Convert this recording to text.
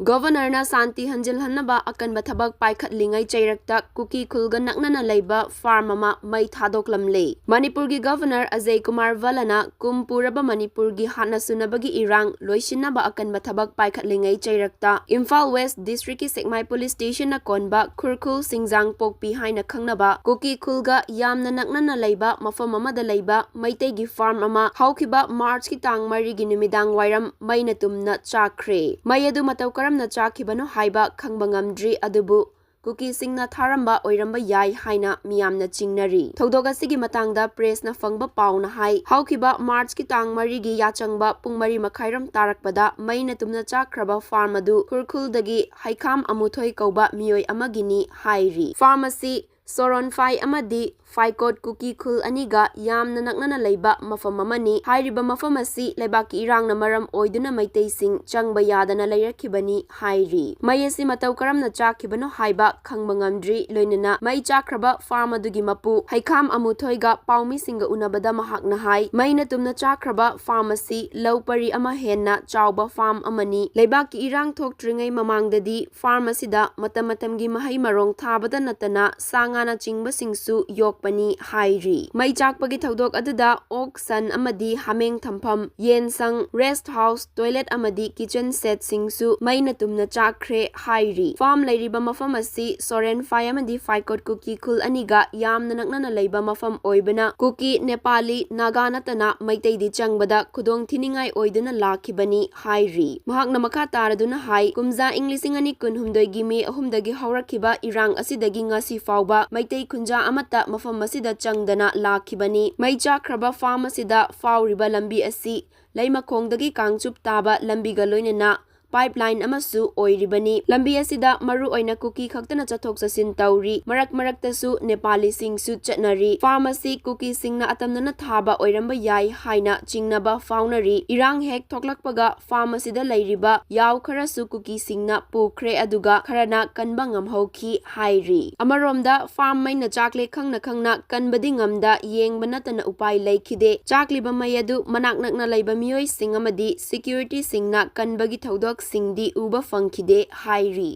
Governor Santi Hanjillaknaba akanba thabak paikhatlingai Cheirakta Kuki Khulga Naknana Leiba farm ama mai Thadoklamle. Manipurgi Governor Ajay Kumar Valana kumpuraba Manipurgi hanasunabagi irang loisinaba akanba thabak paikhatlingai Cheirakta Imphal West District ki Sekmai Police Station na konba Khurkhul Singjang Pokpi haina khangnaba Kuki Khulga yamna Naknana Leiba mafam amada leiba maitegi farm ama haukiba March ki tang 3 gi numidang wairam maina tumna chakre. Mai adu matau na chakibano haiba khangbangamdri adubu Kuki singna tharamba oiramba yai haina miyamna chingnari. Thogdoga sigi matangda press na fangba pauna hai haukiba March ki tang 3 gi yachangba pung 3 makhairam tarakpada maina tumna chakraba farm adu Khurkhuldagi haikam amuthoi kauba miyoi amagini hairi. Pharmacy Soron Fai amadi Faikot Kuki Khul aniga yamna naknana leiba mafam amani hairiba mafam asi leibaki irangna maram oiduna maitei sing changba yadana leirakibani hairi. Mai asi matau karamna chakhibano haiba khangbangamdri loinana mai chakraba farm adugi mapu haikam amuthoiga paumi singa unabada mahakna hai maina tumna chakraba pharmacy laupari ama henna chauba farm amani leibaki irang thoktringai mamangdadi pharmacy da matamatamgi mahai marong thabada natana sangana chingba singsu yok pani hairi. Mai chakpagi thodok aduda ok-san amadi hameng thampham yen sang rest house toilet amadi kitchen set singsu maina tumna chakre hairi. Farm leiriba mafam asi Soren Fai amadi Faikot Kuki Khul aniga yamna naknana leiba mafam oibana Kuki Nepali Naga natana maitei di changbada khudong thiningai oiduna lakhibani hairi. Mahakna makha taraduna hai kumza Englishing ani kunhumdoi gi me ahumdagi haurakhiba irang asidagi ngasi fauba maitei khunja amata mafam masida changdana lakhibani. Mai chakraba farm asida fauriba lambi asi leimakhongdagi kangchup taba lambiga loinana pipeline amasu oiribani. Lambi asida maru oina Kuki khaktana chathok chasin tauri marak tasu Nepali singsu chatnari. Pharmacy Kuki singna atamnana thaba oiramba yai haina chingnaba faunari. Irang hek thoklakpaga pharmacy da leiriba yaw kharasu Kuki singna pukre aduga kharana kanba ngamhauki hairi. Amaromda farm maina chakle khangna kanbadi ngamda yengbana tana upai leikhide. Chakliba mayadu manak nakna leiba miyoi singamadi security singna kanbagi thodok singdi uba fangkide hairi.